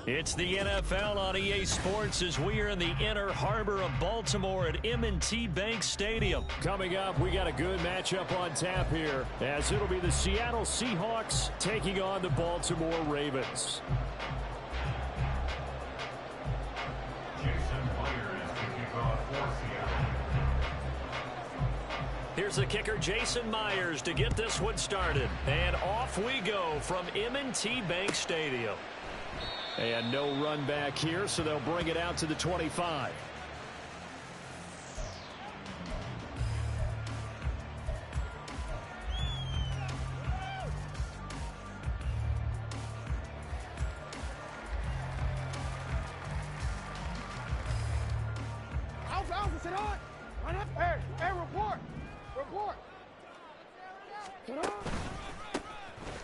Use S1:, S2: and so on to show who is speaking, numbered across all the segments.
S1: It's the NFL on EA Sports as we are in the inner harbor of Baltimore at M&T Bank Stadium.
S2: Coming up, we got a good matchup on tap here, as it'll be the Seattle Seahawks taking on the Baltimore Ravens.
S1: Here's the kicker, Jason Myers, to get this one started. And off we go from M&T Bank Stadium.
S2: And no run back here, so they'll bring it out to the 25.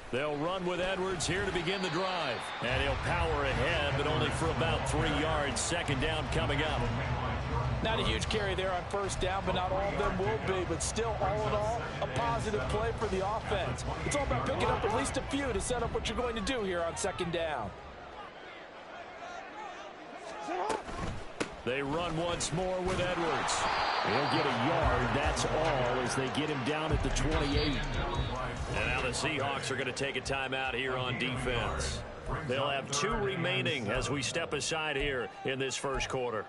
S1: They'll run with Edwards here to begin the drive. And he'll power ahead, but only for about 3 yards. Second down coming up.
S3: Not a huge carry there on first down, but not all of them will be. But still, all in all, a positive play for the offense. It's all about picking up at least a few to set up what you're going to do here on second down.
S1: They run once more with Edwards.
S2: He'll get a yard, that's all, as they get him down at the 28.
S1: And now the Seahawks are going to take a timeout here on defense. They'll have 2 remaining as we step aside here in this first quarter.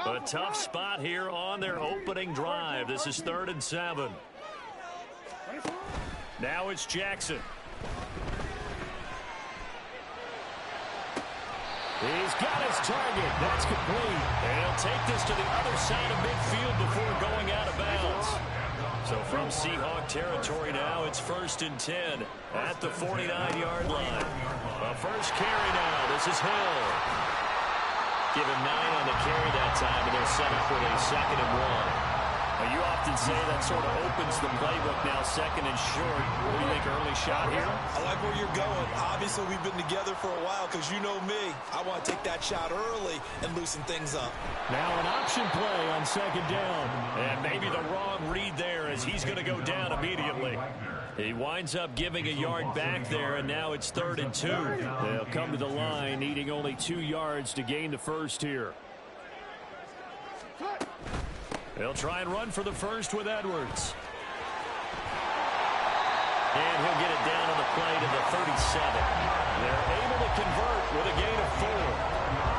S1: A tough spot here on their opening drive. This is 3rd and 7. Now it's Jackson.
S2: He's got his target. That's complete.
S1: And he'll take this to the other side of midfield before going out of bounds. So from Seahawk territory now, it's 1st and 10 at the 49-yard line. A first carry now. This is Hill. Give him 9 on the carry that time, and they'll set up with a 2nd and 1. Well, you often say that sort of opens the playbook now, 2nd and short. What do you think, early shot here?
S4: I like where you're going. Obviously, we've been together for a while because you know me. I want to take that shot early and loosen things up.
S2: Now an option play on 2nd down.
S1: And maybe the wrong read there as he's going to go down immediately. He winds up giving a yard back there, and now it's 3rd and 2.
S2: They'll come to the line, needing only 2 yards to gain the first here.
S1: They'll try and run for the first with Edwards. And he'll get it down on the play to the 37. They're able to convert with a gain of 4.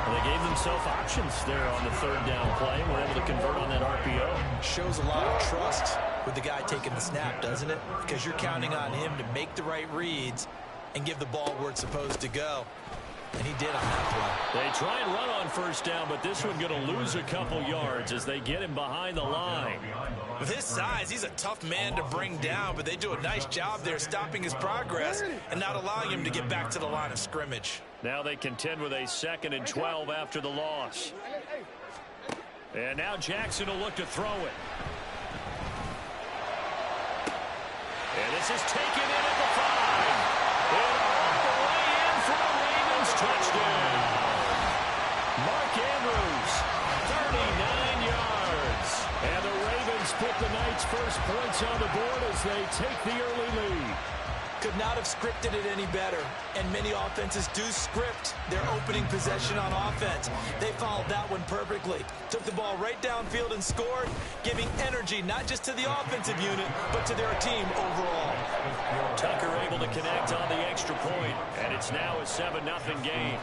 S1: Well, they gave themselves options there on the 3rd down play. We're able to convert on that RPO.
S4: Shows a lot of trust with the guy taking the snap, doesn't it? Because you're counting on him to make the right reads and give the ball where it's supposed to go. And he did on that play.
S1: They try and run on first down, but this one going to lose a couple yards as they get him behind the line.
S4: With his size, he's a tough man to bring down, but they do a nice job there stopping his progress and not allowing him to get back to the line of scrimmage.
S1: Now they contend with a 2nd and 12 after the loss. And now Jackson will look to throw it. And this is taken in at the 5. And all the way in for a Ravens touchdown. Mark Andrews, 39 yards.
S2: And the Ravens put the night's first points on the board as they take the early lead.
S3: Could not have scripted it any better. And many offenses do script their opening possession on offense. They followed that one perfectly. Took the ball right downfield and scored, giving energy not just to the offensive unit, but to their team overall.
S1: Tucker able to connect on the extra point, and it's now a 7-0 game.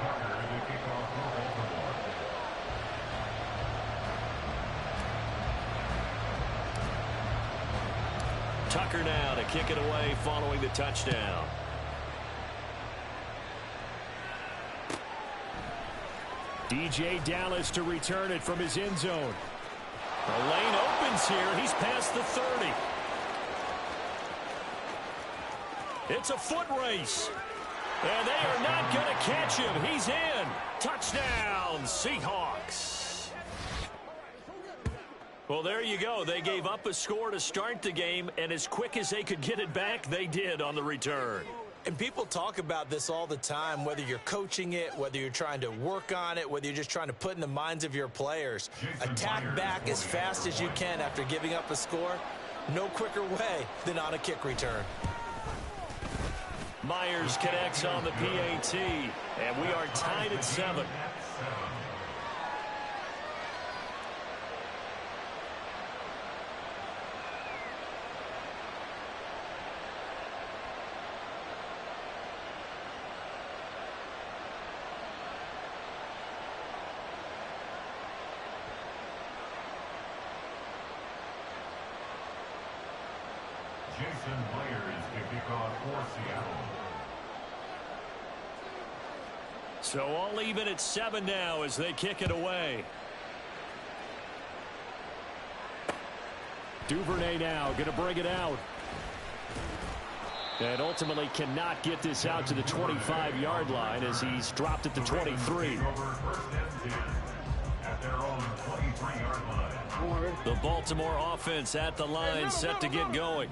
S1: Tucker now to kick it away following the touchdown.
S2: DJ Dallas to return it from his end zone.
S1: The lane opens here. He's past the 30. It's a foot race. And they are not going to catch him. He's in. Touchdown, Seahawks. Well, there you go. They gave up a score to start the game, and as quick as they could get it back, they did on the return.
S3: And people talk about this all the time, whether you're coaching it, whether you're trying to work on it, whether you're just trying to put in the minds of your players. Attack back as fast as you can after giving up a score. No quicker way than on a kick return.
S1: Myers connects on the PAT, and we are tied at 7. So all even at 7 now as they kick it away.
S2: Duvernay now going to bring it out. And ultimately cannot get this out to the 25-yard line as he's dropped at the 23.
S1: The Baltimore offense at the line, set to get going.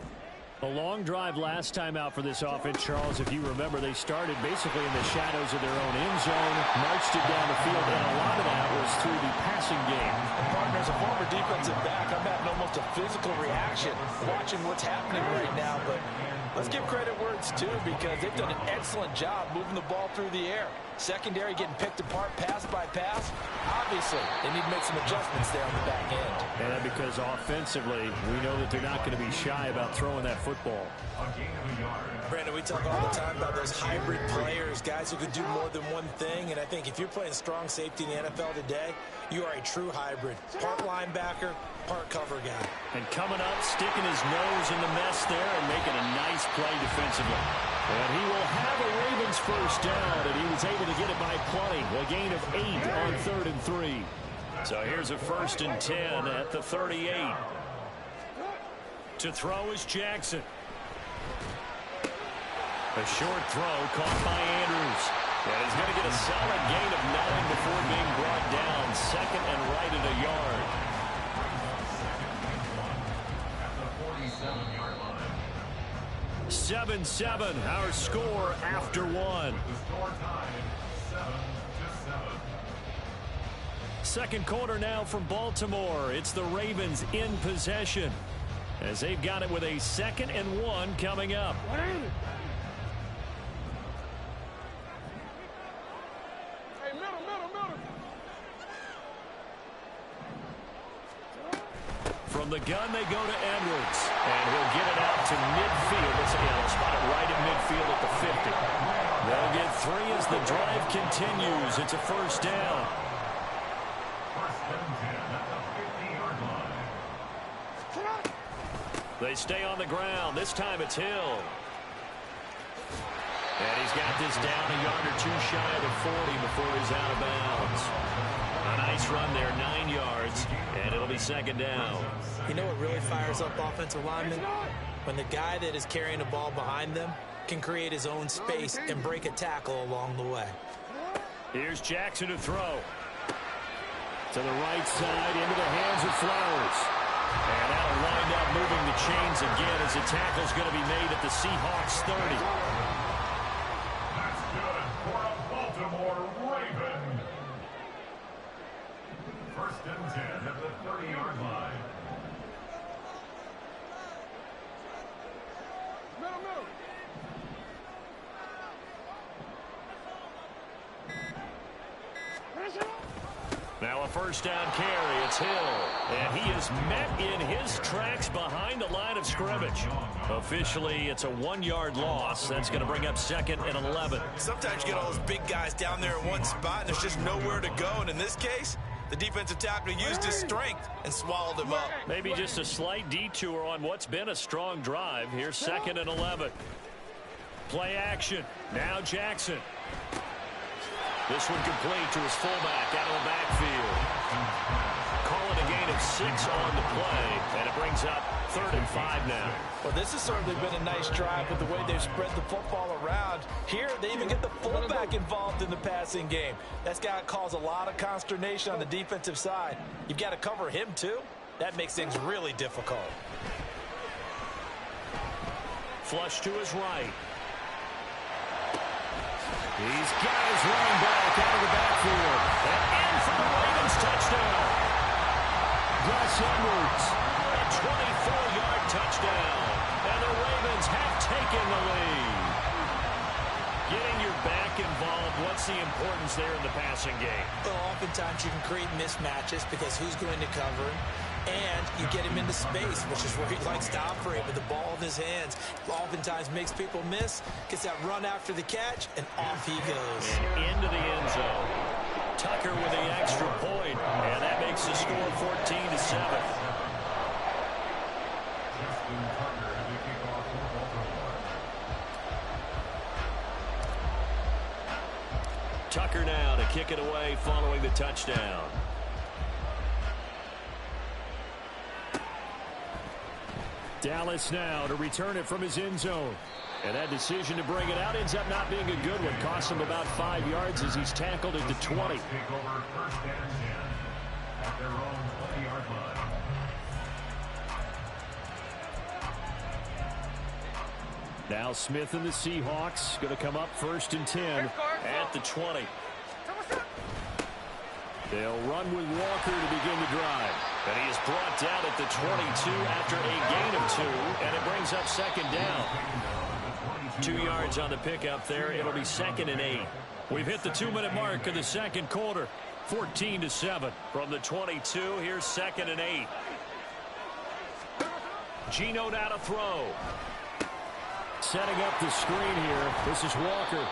S2: A long drive last time out for this offense, Charles. If you remember, they started basically in the shadows of their own end zone, marched it down the field, and a lot of that was through the passing game.
S3: And partner, as a former defensive back, I'm having almost a physical reaction watching what's happening right now. But let's give credit where it's due, because they've done an excellent job moving the ball through the air. Secondary getting picked apart pass by pass. Obviously, they need to make some adjustments there on the back end.
S2: And because offensively, we know that they're not going to be shy about throwing that football.
S3: Brandon, we talk all the time about those hybrid players, guys who can do more than one thing. And I think if you're playing strong safety in the NFL today, you are a true hybrid. Part linebacker, part cover guy.
S1: And coming up, sticking his nose in the mess there and making a nice play defensively.
S2: And he will have a Ravens first down, and he was able to get it by plenty. A gain of 8 on 3rd and 3.
S1: So here's a 1st and 10 at the 38. To throw is Jackson. A short throw caught by Andrews. And he's going to get a solid gain of 9 before being brought down. 2nd and right at a yard.
S5: At the 47-yard line.
S1: 7-7, our score after 1.
S5: The score time, 7-7.
S1: Second quarter now from Baltimore. It's the Ravens in possession, as they've got it with a 2nd and 1 coming up. From the gun, they go to Edwards. And he'll get it out to midfield. They'll spot it right at midfield at the 50. They'll get 3 as the drive continues. It's a first down.
S5: 1st and 10 at the 50-yard line.
S1: They stay on the ground. This time it's Hill. And he's got this down a yard or 2 shy of the 40 before he's out of bounds. A nice run there, 9 yards, and it'll be 2nd down.
S3: You know what really fires up offensive linemen? When the guy that is carrying the ball behind them can create his own space and break a tackle along the way.
S1: Here's Jackson to throw.
S2: To the right side, into the hands of Flowers.
S1: And that'll wind up moving the chains again as the tackle's going to be made at the Seahawks 30.
S5: That's good for a Baltimore Raven. 1st and 10 at the 30-yard line.
S1: Now a first down carry. It's Hill. And he is met in his tracks behind the line of scrimmage. Officially, it's a 1-yard loss. That's going to bring up 2nd and 11.
S3: Sometimes you get all those big guys down there in one spot, and there's just nowhere to go. And in this case, the defensive tackle used his strength and swallowed him up.
S1: Maybe just a slight detour on what's been a strong drive. Here's 2nd and 11. Play action. Now Jackson. This one complete to his fullback out of the backfield. Call it a gain of 6 on the play, and it brings up 3rd and 5 now.
S3: Well, this has certainly been a nice drive with the way they've spread the football around. Here, they even get the fullback involved in the passing game. That's got to cause a lot of consternation on the defensive side. You've got to cover him, too. That makes things really difficult.
S1: Flush to his right.
S2: He's got his running back out of the backfield.
S1: And in for the Ravens touchdown.
S2: Gus Edwards.
S1: A 24-yard touchdown. And the Ravens have taken the lead. back involved, what's the importance there in the passing game?
S3: Well, oftentimes you can create mismatches because who's going to cover him, and you get him into space, which is where he likes to operate with the ball in his hands. Oftentimes makes people miss, gets that run after the catch, and off he goes.
S1: And into the end zone. Tucker with the extra point, and that makes the score 14-7. Tucker now to kick it away following the touchdown.
S2: Dallas now to return it from his end zone. And that decision to bring it out ends up not being a good one. Costs him about 5 yards as he's tackled at the 20.
S5: Take over first and 10 at their own 20-yard line.
S2: Now Smith and the Seahawks going to come up first and 10
S1: at the 20.
S2: They'll run with Walker to begin the drive.
S1: And he is brought down at the 22 after a gain of 2, and it brings up second down. 2 yards on the pickup there. It'll be 2nd and 8.
S2: We've hit the 2-minute mark of the second quarter. 14-7.
S1: From the 22, here's 2nd and 8. Geno now to throw.
S2: Setting up the screen here. This is Walker.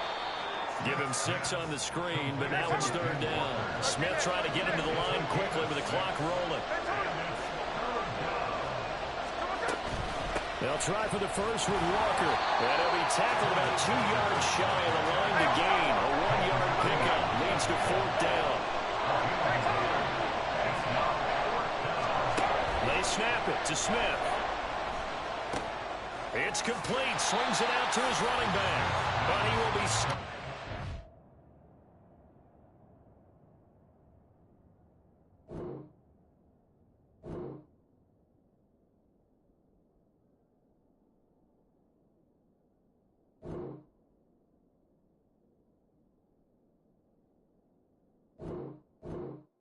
S1: Give him 6 on the screen, but now it's 3rd down. Smith trying to get into the line quickly with the clock rolling.
S2: They'll try for the first with Walker.
S1: And he'll be tackled about 2 yards shy of the line to gain. A 1-yard pickup leads to 4th down. They snap it to Smith. It's complete. Swings it out to his running back. But he